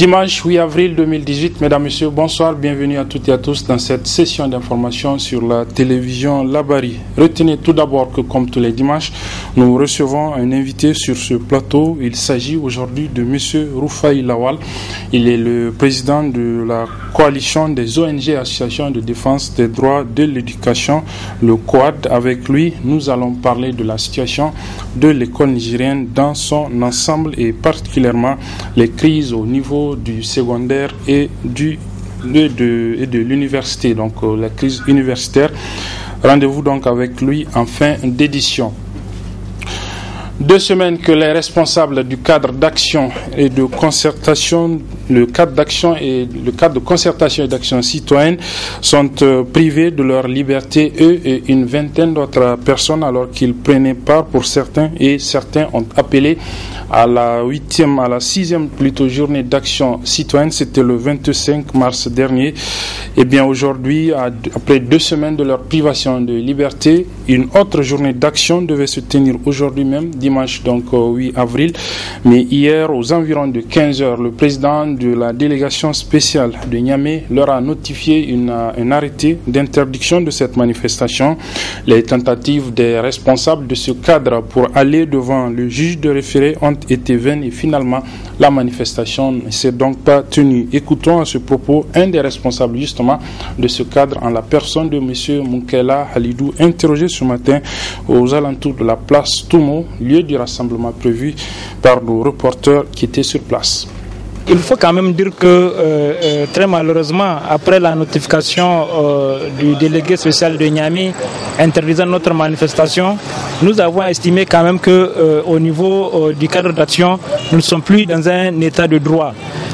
Dimanche 8 avril 2018, mesdames, messieurs, bonsoir, bienvenue à toutes et à tous dans cette session d'information sur la télévision Labari. Retenez tout d'abord que comme tous les dimanches, nous recevons un invité sur ce plateau. Il s'agit aujourd'hui de M. Roufaï Lawal. Il est le président de la coalition des ONG et associations de défense des droits de l'éducation, le COAD. Avec lui, nous allons parler de la situation de l'école nigérienne dans son ensemble et particulièrement les crises au niveau du secondaire et de l'université, donc la crise universitaire. Rendez-vous donc avec lui en fin d'édition. 2 semaines que les responsables du cadre d'action et de concertation, le cadre de concertation et d'action citoyenne sont privés de leur liberté, eux et une vingtaine d'autres personnes, alors qu'ils prenaient part pour certains, et certains ont appelé à la 6e journée d'action citoyenne. C'était le 25 mars dernier. Et bien aujourd'hui, après 2 semaines de leur privation de liberté, une autre journée d'action devait se tenir aujourd'hui même, dimanche donc 8 avril. Mais hier, aux environs de 15h, le président de la délégation spéciale de Niamey leur a notifié un arrêté d'interdiction de cette manifestation. Les tentatives des responsables de ce cadre pour aller devant le juge de référé ont été vaines et finalement la manifestation ne s'est donc pas tenue. Écoutons à ce propos un des responsables justement de ce cadre en la personne de M. Moukela Halidou, interrogé ce matin aux alentours de la place Toumo, lieu du rassemblement prévu par nos reporters qui étaient sur place. Il faut quand même dire que très malheureusement, après la notification du délégué spécial de Niamey interdisant notre manifestation, nous avons estimé quand même que au niveau du cadre d'action, nous ne sommes plus dans un état de droit.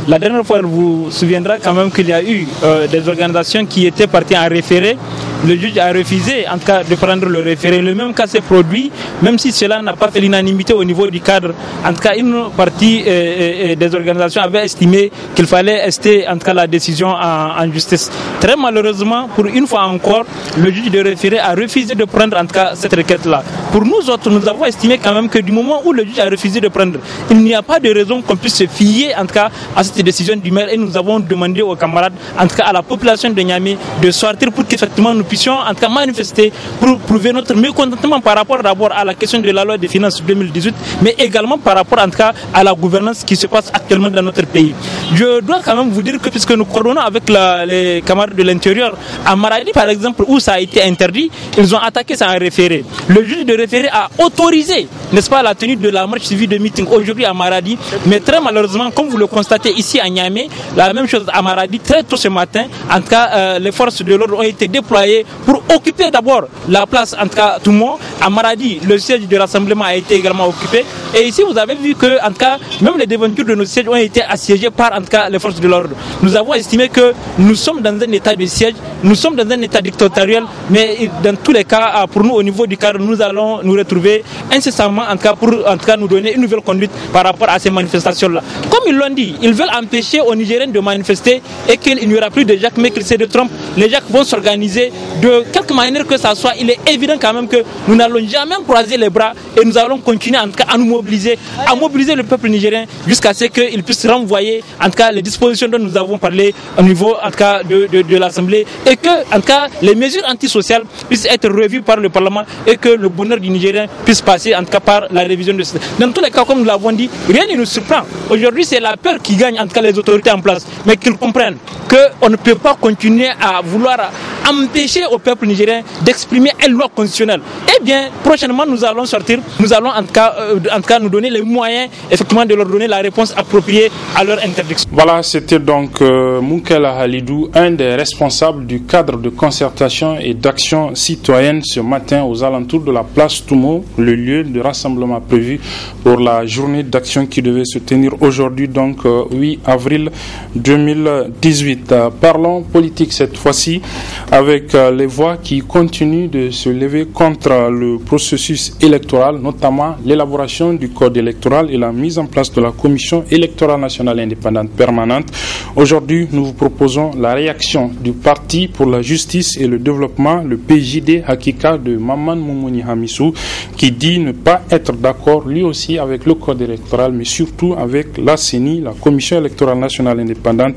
La dernière fois, vous vous souviendrez quand même qu'il y a eu des organisations qui étaient parties en référé. Le juge a refusé en tout cas de prendre le référé. Le même cas s'est produit, même si cela n'a pas fait l'unanimité au niveau du cadre. En tout cas, une partie des organisations avait estimé qu'il fallait rester en tout cas la décision en justice. Très malheureusement, pour une fois encore, le juge de référé a refusé de prendre en tout cas cette requête-là. Pour nous autres, nous avons estimé quand même que du moment où le juge a refusé de prendre, il n'y a pas de raison qu'on puisse se fier en tout cas à cette décision du maire, et nous avons demandé aux camarades, en tout cas à la population de Niamey, de sortir pour qu'effectivement nous puissions en tout cas manifester pour prouver notre mécontentement par rapport d'abord à la question de la loi des finances 2018, mais également par rapport en tout cas à la gouvernance qui se passe actuellement dans notre pays. Je dois quand même vous dire que puisque nous coordonnons avec les camarades de l'intérieur, à Maradi par exemple, où ça a été interdit, ils ont attaqué ça en référé. Le juge de référé a autorisé, n'est-ce pas, la tenue de la marche suivie de meeting aujourd'hui à Maradi, mais très malheureusement, comme vous le constatez ici à Niamey, la même chose à Maradi, très tôt ce matin, en tout cas, les forces de l'ordre ont été déployées pour occuper d'abord la place, en tout cas tout le monde. À Maradi, le siège du rassemblement a été également occupé. Et ici, vous avez vu que, en tout cas, même les devantures de nos sièges ont été assiégées par, en tout cas, les forces de l'ordre. Nous avons estimé que nous sommes dans un état de siège, nous sommes dans un état dictatorial, mais dans tous les cas, pour nous, au niveau du cadre, nous allons nous retrouver incessamment, en tout cas, pour, en tout cas, nous donner une nouvelle conduite par rapport à ces manifestations-là. Comme ils l'ont dit, ils veulent empêcher aux Nigériens de manifester et qu'il n'y aura plus de Jacques, mais qu'il s'est de Trump. Les Jacques vont s'organiser de quelque manière que ça soit. Il est évident quand même que nous n'allons jamais croiser les bras et nous allons continuer en tout cas à nous mobiliser, à mobiliser le peuple nigérien jusqu'à ce qu'il puisse renvoyer en tout cas les dispositions dont nous avons parlé au niveau en tout cas de l'Assemblée, et que en tout cas les mesures antisociales puissent être revues par le Parlement et que le bonheur du Nigérien puisse passer en tout cas par la révision de ce. Dans tous les cas, comme nous l'avons dit, rien ne nous surprend. Aujourd'hui, c'est la peur qui gagne en tout cas les autorités en place, mais qu'ils comprennent qu'on ne peut pas continuer à vouloir empêcher au peuple nigérien d'exprimer une loi constitutionnelle. Eh bien, prochainement, nous allons sortir, nous allons en tout cas nous donner les moyens effectivement de leur donner la réponse appropriée à leur interdiction. Voilà, c'était donc Moukela Halidou, un des responsables du cadre de concertation et d'action citoyenne ce matin aux alentours de la place Toumo, le lieu de rassemblement prévu pour la journée d'action qui devait se tenir aujourd'hui, donc 8 avril 2018. Parlons politique cette fois-ci, avec les voix qui continuent de se lever contre le processus électoral, notamment l'élaboration du code électoral et la mise en place de la commission électorale nationale indépendante permanente. Aujourd'hui, nous vous proposons la réaction du Parti pour la justice et le développement, le PJD Hakika de Maman Moumouni Hamisou. Hamissou, qui dit ne pas être d'accord lui aussi avec le code électoral, mais surtout avec la CENI, la Commission électorale nationale indépendante,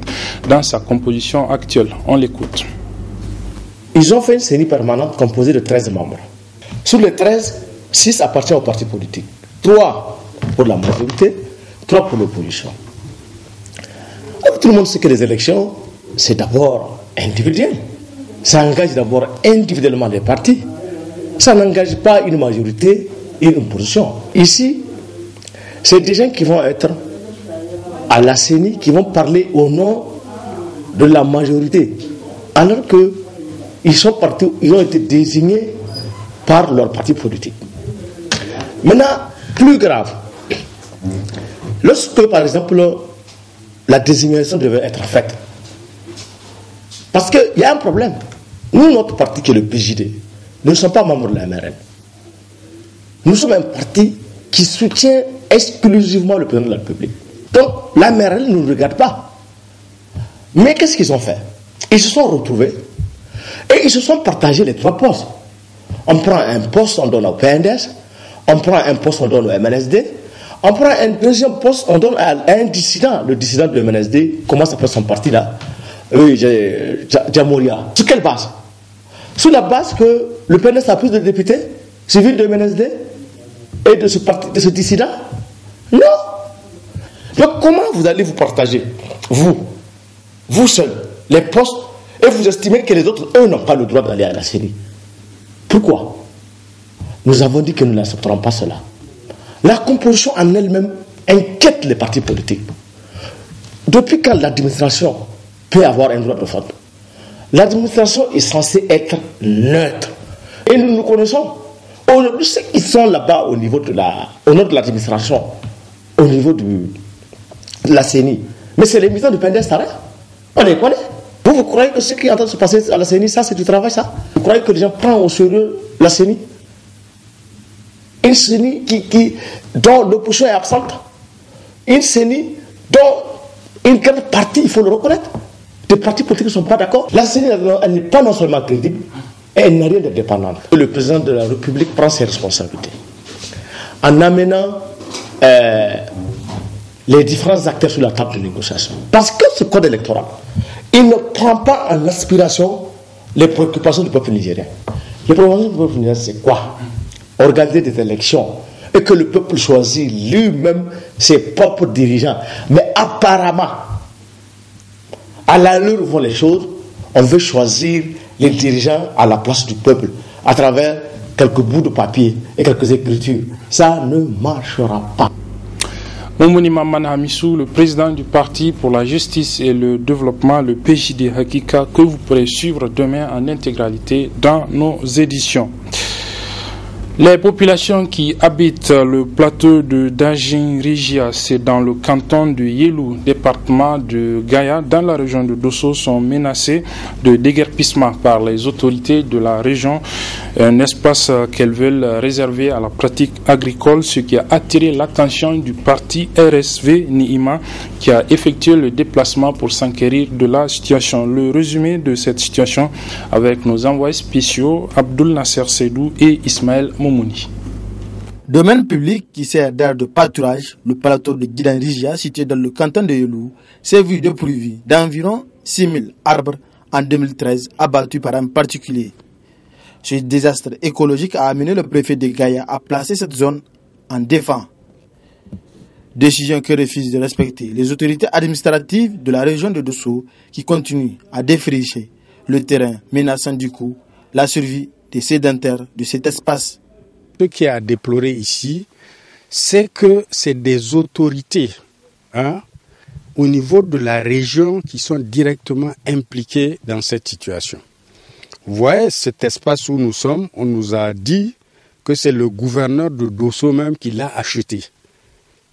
dans sa composition actuelle. On l'écoute. Ils ont fait une CENI permanente composée de 13 membres. Sur les 13, 6 appartiennent aux partis politiques. 3 pour la majorité, 3 pour l'opposition. Tout le monde sait que les élections, c'est d'abord individuel. Ça engage d'abord individuellement les partis. Ça n'engage pas une majorité et une opposition. Ici, c'est des gens qui vont être à la CENI, qui vont parler au nom de la majorité. Alors que ils ont été désignés par leur parti politique. Maintenant, plus grave, lorsque par exemple la désignation devait être faite, parce qu'il y a un problème. Nous, notre parti qui est le PJD, nous ne sommes pas membres de la MRN. Nous sommes un parti qui soutient exclusivement le président de la République. Donc la MRN ne nous regarde pas. Mais qu'est-ce qu'ils ont fait? Ils se sont retrouvés et ils se sont partagés les 3 postes. On prend un poste, on donne au PNDS, on prend un poste, on donne au MNSD, on prend un deuxième poste, on donne à un dissident, le dissident du MNSD, comment s'appelle son parti là? Oui, Djamoria. Sur quelle base? Sur la base que le PNDS a plus de députés civils du MNSD et de ce parti, de ce dissident? Non. Donc comment vous allez vous partager, vous seuls, les postes, et vous estimez que les autres, eux, n'ont pas le droit d'aller à la CENI? Pourquoi? Nous avons dit que nous n'accepterons pas cela. La composition en elle-même inquiète les partis politiques. Depuis quand l'administration peut avoir un droit de vote? L'administration est censée être neutre. Et nous nous connaissons. Aujourd'hui, ceux qui sont là-bas au niveau de l'administration, au niveau de la CENI, mais c'est les militants du PNDS, on les connaît. Vous croyez que ce qui est en train de se passer à la CENI, ça c'est du travail, ça? Vous croyez que les gens prennent au sérieux la CENI? Une CENI dont l'opposition est absente. Une CENI dont une grande partie, il faut le reconnaître, des partis politiques ne sont pas d'accord. La CENI, elle n'est pas non seulement crédible, elle n'a rien d'indépendante. Le président de la République prend ses responsabilités en amenant les différents acteurs sur la table de négociation. Parce que ce code électoral, il ne prend pas en aspiration les préoccupations du peuple nigérien. Les préoccupations du peuple nigérien, c'est quoi? Organiser des élections et que le peuple choisit lui-même ses propres dirigeants. Mais apparemment, à l'allure où vont les choses, on veut choisir les dirigeants à la place du peuple à travers quelques bouts de papier et quelques écritures. Ça ne marchera pas. Moumouni Maman Hamissou, le président du Parti pour la justice et le développement, le PJD Hakika, que vous pourrez suivre demain en intégralité dans nos éditions. Les populations qui habitent le plateau de Dajin-Rigia, c'est dans le canton de Yelou, département de Gaïa, dans la région de Dosso, sont menacées de déguerpissement par les autorités de la région, un espace qu'elles veulent réserver à la pratique agricole, ce qui a attiré l'attention du parti RSV Niima, qui a effectué le déplacement pour s'enquérir de la situation. Le résumé de cette situation avec nos envoyés spéciaux Abdul Nasser Sedou et Ismaël Momouni. Domaine public qui sert d'aire de pâturage, le plateau de Guidan-Rigia, situé dans le canton de Yelou, s'est vu dépourvu d'environ 6000 arbres en 2013, abattus par un particulier. Ce désastre écologique a amené le préfet de Gaïa à placer cette zone en défense. Décision que refusent de respecter les autorités administratives de la région de Dosso qui continuent à défricher le terrain, menaçant du coup la survie des sédentaires de cet espace. Ce qui est à déplorer ici, c'est que c'est des autorités au niveau de la région qui sont directement impliquées dans cette situation. Vous voyez, cet espace où nous sommes, on nous a dit que c'est le gouverneur de Dosso même qui l'a acheté.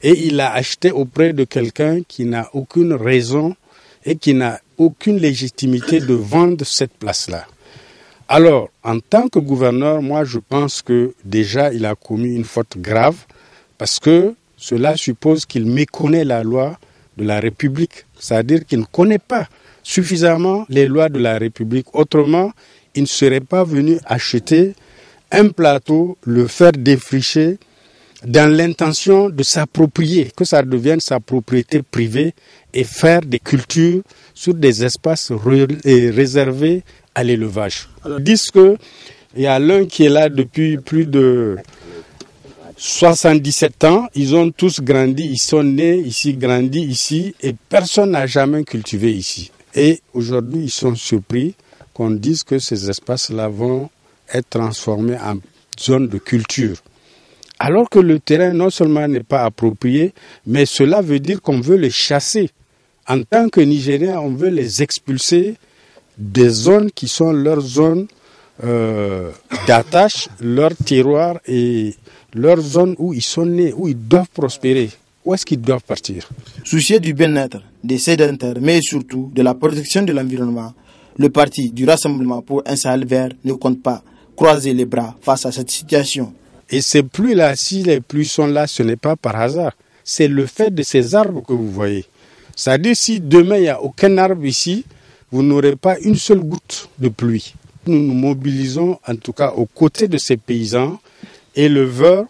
Et il l'a acheté auprès de quelqu'un qui n'a aucune raison et qui n'a aucune légitimité de vendre cette place-là. Alors, en tant que gouverneur, moi je pense que déjà il a commis une faute grave parce que cela suppose qu'il méconnaît la loi de la République, c'est-à-dire qu'il ne connaît pas suffisamment les lois de la République. Autrement, il ne serait pas venu acheter un plateau, le faire défricher dans l'intention de s'approprier, que ça devienne sa propriété privée et faire des cultures sur des espaces réservés à l'élevage. Ils disent qu'il y a l'un qui est là depuis plus de 77 ans, ils ont tous grandi, ils sont nés ici, grandis ici, et personne n'a jamais cultivé ici. Et aujourd'hui, ils sont surpris qu'on dise que ces espaces-là vont être transformés en zone de culture. Alors que le terrain non seulement n'est pas approprié, mais cela veut dire qu'on veut les chasser. En tant que Nigériens, on veut les expulser des zones qui sont leurs zones d'attache, leur terroir et leur zone où ils sont nés, où ils doivent prospérer. Où est-ce qu'ils doivent partir? Soucieux du bien-être des sédentaires, mais surtout de la protection de l'environnement, le parti du Rassemblement pour un Sahel vert ne compte pas croiser les bras face à cette situation. Et ces pluies-là, si les pluies sont là, ce n'est pas par hasard. C'est le fait de ces arbres que vous voyez. C'est-à-dire, si demain, il n'y a aucun arbre ici, vous n'aurez pas une seule goutte de pluie. Nous nous mobilisons, en tout cas, aux côtés de ces paysans, éleveurs,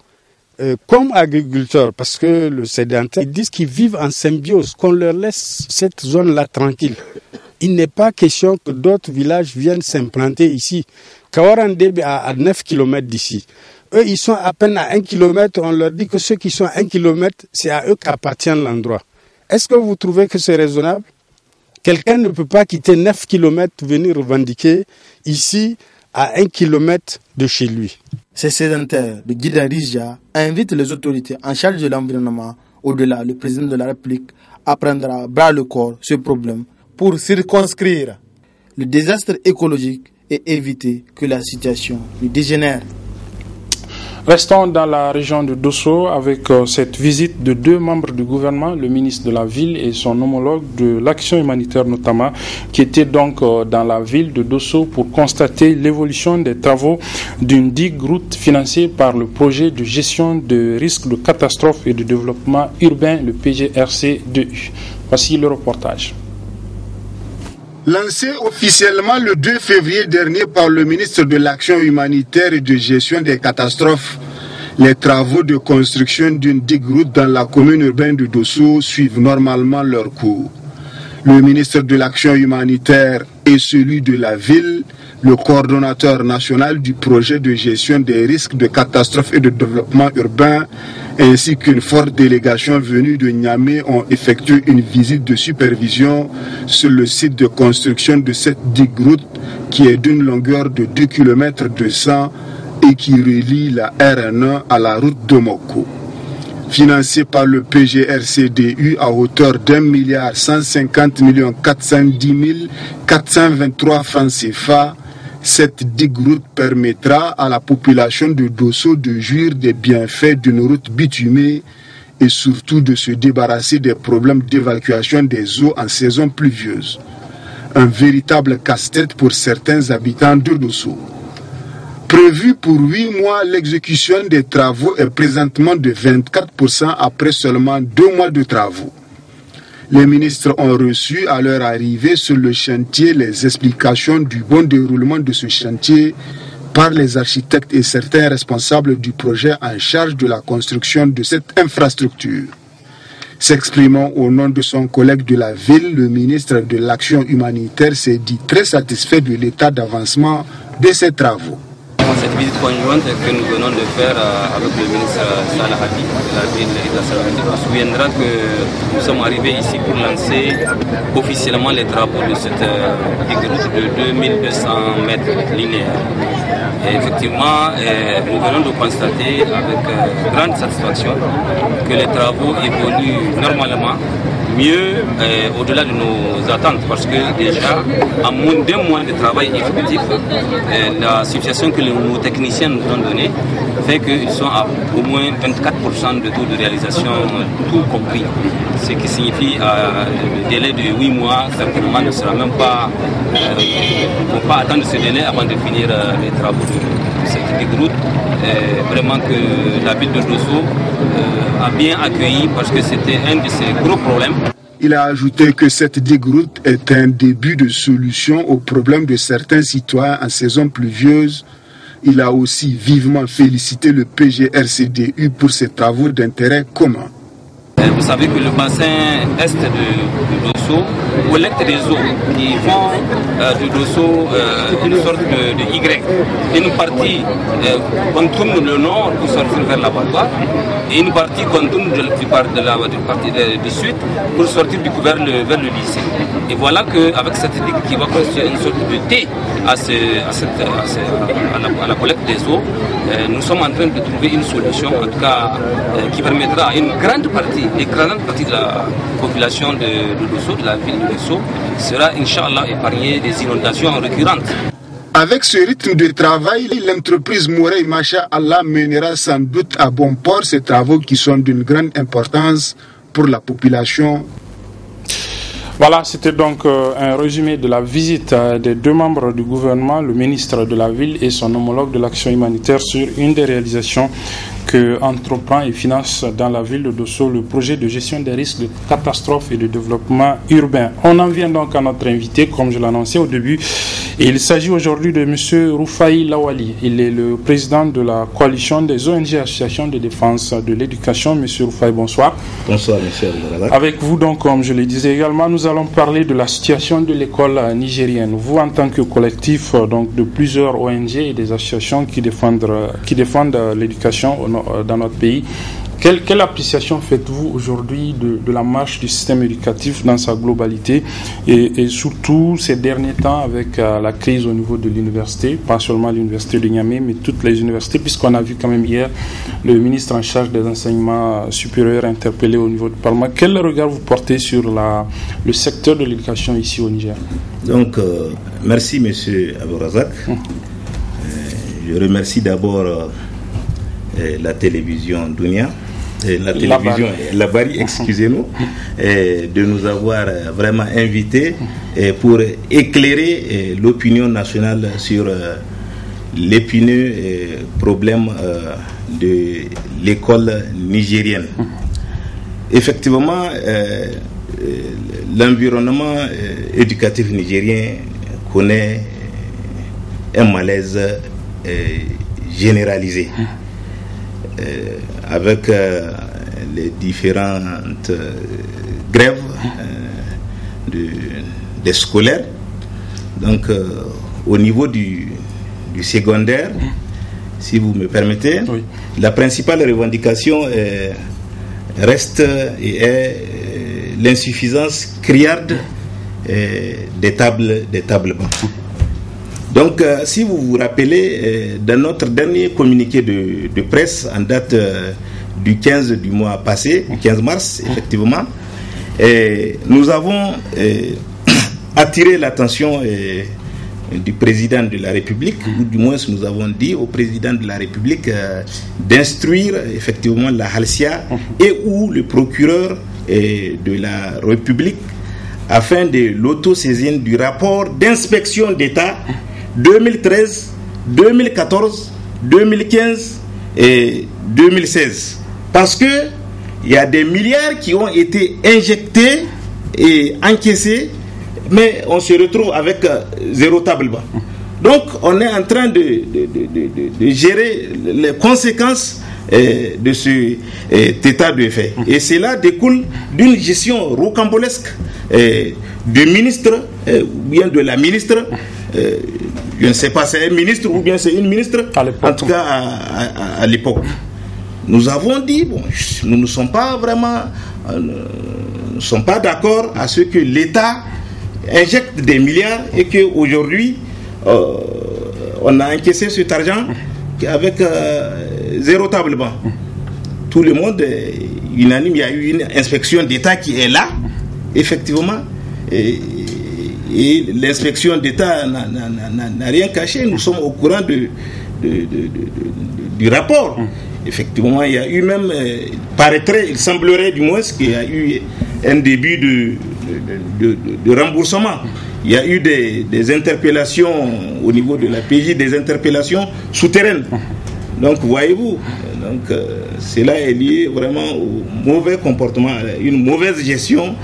comme agriculteurs, parce que le sédentaire, ils disent qu'ils vivent en symbiose, qu'on leur laisse cette zone-là tranquille. Il n'est pas question que d'autres villages viennent s'implanter ici. Kawarandebe à 9 km d'ici. Eux, ils sont à peine à 1 km, on leur dit que ceux qui sont à 1 km, c'est à eux qu'appartient l'endroit. Est-ce que vous trouvez que c'est raisonnable? Quelqu'un ne peut pas quitter 9 km, venir revendiquer ici à 1 km de chez lui. Ces sédentaires de Guida Rizia invitent les autorités en charge de l'environnement, au-delà le président de la République, à prendre à bras le corps ce problème pour circonscrire le désastre écologique et éviter que la situation ne dégénère. Restons dans la région de Dosso avec cette visite de deux membres du gouvernement, le ministre de la Ville et son homologue de l'action humanitaire notamment, qui étaient donc dans la ville de Dosso pour constater l'évolution des travaux d'une digue route financée par le projet de gestion de risques de catastrophe et de développement urbain, le PGRC2U. Voici le reportage. Lancé officiellement le 2 février dernier par le ministre de l'Action humanitaire et de gestion des catastrophes, les travaux de construction d'une digue-route dans la commune urbaine de Dosso suivent normalement leur cours. Le ministre de l'Action humanitaire et celui de la ville, le coordonnateur national du projet de gestion des risques de catastrophes et de développement urbain, ainsi qu'une forte délégation venue de Niamey ont effectué une visite de supervision sur le site de construction de cette digue-route qui est d'une longueur de 2 km 200 et qui relie la RN1 à la route de Moko. Financé par le PGRC2U à hauteur d'1 150 410 423 francs CFA, cette digue-route permettra à la population de Dosso de jouir des bienfaits d'une route bitumée et surtout de se débarrasser des problèmes d'évacuation des eaux en saison pluvieuse. Un véritable casse-tête pour certains habitants de Dosso. Prévu pour 8 mois, l'exécution des travaux est présentement de 24% après seulement 2 mois de travaux. Les ministres ont reçu à leur arrivée sur le chantier les explications du bon déroulement de ce chantier par les architectes et certains responsables du projet en charge de la construction de cette infrastructure. S'exprimant au nom de son collègue de la ville, le ministre de l'Action humanitaire s'est dit très satisfait de l'état d'avancement de ces travaux. Cette visite conjointe que nous venons de faire avec le ministre Salah Hadi de la ville de Salahadi, on se souviendra que nous sommes arrivés ici pour lancer officiellement les travaux de cette digue-route de 2200 mètres linéaires. Et effectivement, nous venons de constater avec grande satisfaction que les travaux évoluent normalement, mieux au-delà de nos attentes, parce que déjà, en moins d'1 mois de travail effectif, la situation que nos techniciens nous ont donnée fait qu'ils sont à au moins 24% de taux de réalisation, tout compris. Ce qui signifie le délai de 8 mois, certainement ne sera même pas, il ne faut pas attendre ce délai avant de finir les travaux de cette digue-route. Vraiment que la ville de Dosso a bien accueilli parce que c'était un de ses gros problèmes. Il a ajouté que cette digue-route est un début de solution aux problèmes de certains citoyens en saison pluvieuse Il a aussi vivement félicité le PGRCDU pour ses travaux d'intérêt commun. Vous savez que le bassin est de Dosso collecte des eaux qui font de Dosso une sorte de Y. Une partie contourne le nord pour sortir vers l'abattoir et une partie contourne du partie du sud pour sortir vers le lycée. Et voilà qu'avec cette digue qui va constituer une sorte de T à la collecte des eaux, nous sommes en train de trouver une solution, en tout cas qui permettra à une grande partie, l'écrasante partie de la population de Dosso, de la ville de Dosso, sera Inch'Allah épargnée des inondations récurrentes. Avec ce rythme de travail, l'entreprise Mourey Macha Allah mènera sans doute à bon port ces travaux qui sont d'une grande importance pour la population. Voilà, c'était donc un résumé de la visite des deux membres du gouvernement, le ministre de la Ville et son homologue de l'action humanitaire sur une des réalisations que entreprend et finance dans la ville de Dosso le projet de gestion des risques de catastrophes et de développement urbain. On en vient donc à notre invité, comme je l'annonçais au début. Et il s'agit aujourd'hui de M. Roufaï Lawali. Il est le président de la coalition des ONG Associations de défense de l'éducation. M. Roufaï, bonsoir. Bonsoir, M. Abourazak. Avec vous, donc, comme je le disais également, nous allons parler de la situation de l'école nigérienne. Vous, en tant que collectif donc, de plusieurs ONG et des associations qui défendent l'éducation dans notre pays, quelle appréciation faites-vous aujourd'hui de la marche du système éducatif dans sa globalité et surtout ces derniers temps avec la crise au niveau de l'université, pas seulement l'université de Niamey, mais toutes les universités, puisqu'on a vu quand même hier le ministre en charge des enseignements supérieurs interpellé au niveau du Parlement. Quel regard vous portez sur le secteur de l'éducation ici au Niger? Donc, merci M. Abourazak. Je remercie d'abord la télévision Dunia. La Bari, excusez-nous, de nous avoir vraiment invités pour éclairer l'opinion nationale sur l'épineux problème de l'école nigérienne. Effectivement, l'environnement éducatif nigérien connaît un malaise généralisé. Avec les différentes grèves des scolaires. Donc, au niveau du secondaire, si vous me permettez, oui. La principale revendication reste et est l'insuffisance criarde des tables bancs. Donc, si vous vous rappelez, dans notre dernier communiqué de presse, en date du 15 du mois passé, du 15 mars, effectivement, nous avons attiré l'attention du président de la République, ou du moins nous avons dit au président de la République d'instruire effectivement la Halcia et ou le procureur de la République afin de l'autosaisine du rapport d'inspection d'État 2013, 2014, 2015 et 2016. Parce que il y a des milliards qui ont été injectés et encaissés, mais on se retrouve avec zéro table bas. Donc on est en train de gérer les conséquences de cet état de fait. Et cela découle d'une gestion rocambolesque du ministre, ou bien de la ministre. Je ne sais pas, c'est un ministre ou bien c'est une ministre, en tout cas à l'époque. Nous avons dit, bon, nous ne sommes pas vraiment, nous ne sommes pas d'accord à ce que l'État injecte des milliards et qu'aujourd'hui, on a encaissé cet argent avec zéro table banc. Tout le monde est unanime, il y a eu une inspection d'État qui est là, effectivement. Et l'inspection d'État n'a rien caché. Nous sommes au courant du rapport. Effectivement, il y a eu même, il semblerait du moins qu'il y a eu un début de remboursement. Il y a eu des interpellations au niveau de la PJ, des interpellations souterraines. Donc, voyez-vous, cela est lié vraiment au mauvais comportement, à une mauvaise gestion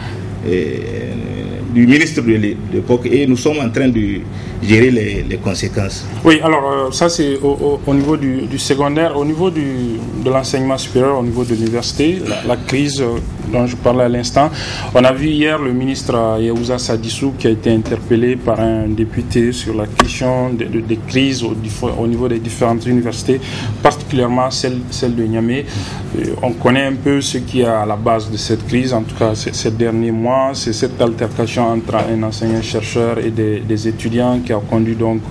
du ministre de l'époque et nous sommes en train de gérer les conséquences. Oui, alors ça c'est au niveau du secondaire, au niveau de l'enseignement supérieur, au niveau de l'université, la crise dont je parlais à l'instant. On a vu hier le ministre Yahouza Sadissou qui a été interpellé par un député sur la question des crises au niveau des différentes universités, particulièrement celle de Niamey. On connaît un peu ce qui est à la base de cette crise, en tout cas ces derniers mois, c'est cette altercation entre un enseignant-chercheur et des étudiants qui a conduit donc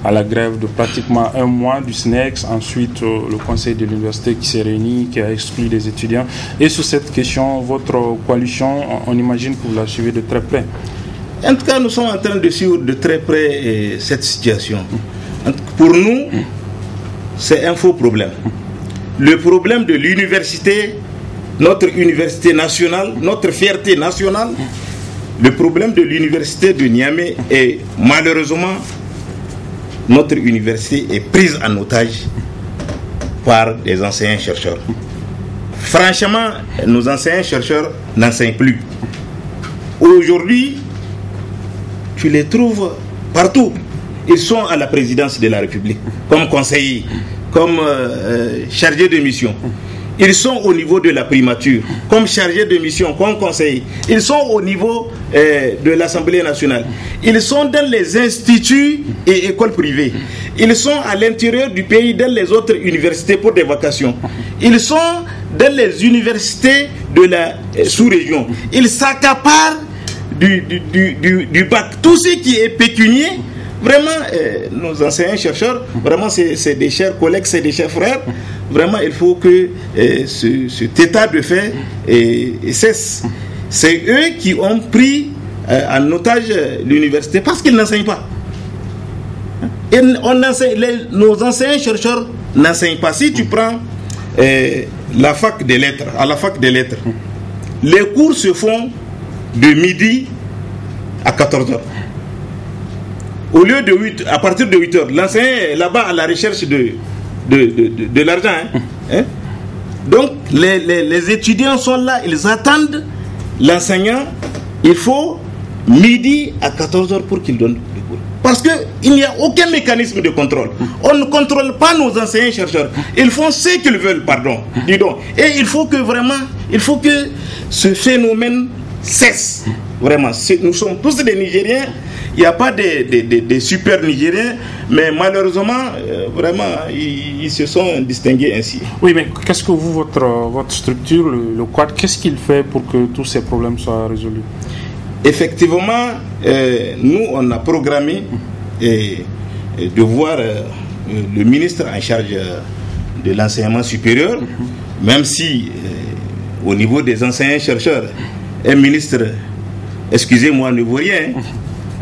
à la grève de pratiquement un mois du SNEX. Ensuite, le conseil de l'université qui s'est réuni, qui a exclu les étudiants. Et sur cette question, votre coalition, on imagine que vous la suivez de très près. En tout cas, nous sommes en train de suivre de très près cette situation. Pour nous, c'est un faux problème. Le problème de l'université, notre université nationale, notre fierté nationale, le problème de l'université de Niamey est malheureusement, notre université est prise en otage par des enseignants-chercheurs. Franchement, nos enseignants-chercheurs n'enseignent plus. Aujourd'hui, tu les trouves partout. Ils sont à la présidence de la République, comme conseillers, comme chargés de mission. Ils sont au niveau de la primature, comme chargés de mission, comme conseillers. Ils sont au niveau de l'Assemblée nationale. Ils sont dans les instituts et écoles privées. Ils sont à l'intérieur du pays, dans les autres universités pour des vacations. Ils sont dans les universités de la sous-région. Ils s'accaparent du bac. Tout ce qui est pécunier, vraiment, nos enseignants-chercheurs, vraiment, c'est des chers collègues, c'est des chers frères. Vraiment, il faut que cet état de fait cesse. C'est eux qui ont pris en otage l'université parce qu'ils n'enseignent pas. Et nos enseignants-chercheurs n'enseignent pas. Si tu prends la fac des lettres, à la fac des lettres, les cours se font de midi à 14h. Au lieu de 8, à partir de 8h, l'enseignant est là-bas à la recherche de l'argent. Donc, les étudiants sont là, ils attendent l'enseignant. Il faut midi à 14h pour qu'il donne le cours. Parce qu'il n'y a aucun mécanisme de contrôle. On ne contrôle pas nos enseignants-chercheurs. Ils font ce qu'ils veulent, pardon. Dis donc. Et il faut que vraiment, ce phénomène cesse. Vraiment, nous sommes tous des Nigériens. Il n'y a pas des super Nigériens, mais malheureusement, vraiment, ils se sont distingués ainsi. Oui, mais qu'est-ce que vous, votre structure, le Quad, qu'est-ce qu'il fait pour que tous ces problèmes soient résolus? Effectivement, nous, on a programmé de voir le ministre en charge de l'enseignement supérieur, même si au niveau des enseignants-chercheurs, un ministre, excusez-moi, ne vaut rien.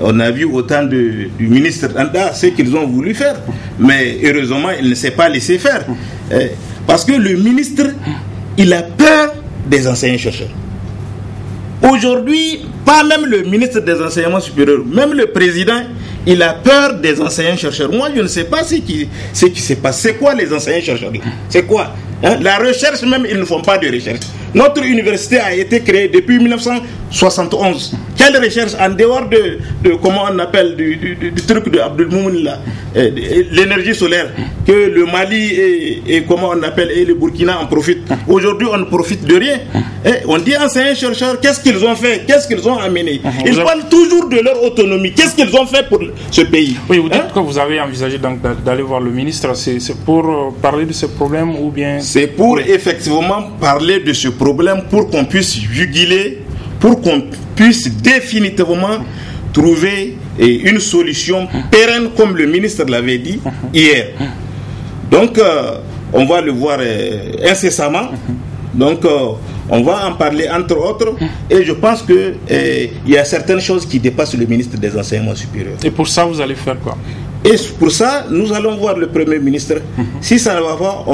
On a vu autant du ministre Anda ce qu'ils ont voulu faire, mais heureusement il ne s'est pas laissé faire, parce que le ministre, il a peur des enseignants-chercheurs. Aujourd'hui, pas même le ministre des enseignements supérieurs, même le président, il a peur des enseignants-chercheurs. Moi, je ne sais pas ce qui se passe. C'est quoi les enseignants-chercheurs? C'est quoi? La recherche même, ils ne font pas de recherche. Notre université a été créée depuis 1971. Quelle recherche en dehors de comment on appelle du truc de Abdelmoumouni là, l'énergie solaire, que le Mali et comment on appelle et le Burkina en profitent. Aujourd'hui, on ne profite de rien. On dit enseignants-chercheurs, qu'est-ce qu'ils ont fait, qu'est-ce qu'ils ont amené? Ils parlent toujours de leur autonomie. Qu'est-ce qu'ils ont fait pour ce pays? Oui, vous dites que vous avez envisagé donc d'aller voir le ministre. C'est pour parler de ce problème ou bien? C'est pour effectivement parler de ce problème, pour qu'on puisse juguler, pour qu'on puisse définitivement trouver une solution pérenne, comme le ministre l'avait dit hier. Donc, on va le voir incessamment. Donc, on va en parler entre autres. Et je pense qu'il y a certaines choses qui dépassent le ministre des Enseignements supérieurs. Et pour ça, vous allez faire quoi? Et pour ça, nous allons voir le Premier ministre. Si ça ne va pas,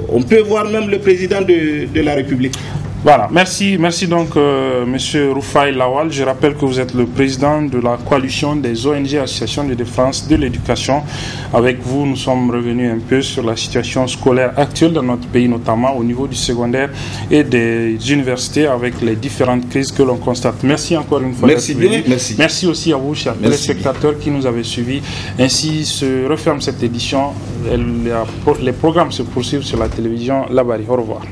on peut voir même le président de la République. Voilà, merci donc Monsieur Roufaï Lawal. Je rappelle que vous êtes le président de la coalition des ONG Associations de défense de l'éducation. Avec vous, nous sommes revenus un peu sur la situation scolaire actuelle dans notre pays, notamment au niveau du secondaire et des universités, avec les différentes crises que l'on constate. Merci encore une fois. Merci bien, merci. Merci aussi à vous, chers téléspectateurs qui nous avez suivis. Ainsi se referme cette édition. Les programmes se poursuivent sur la télévision Labari. Au revoir.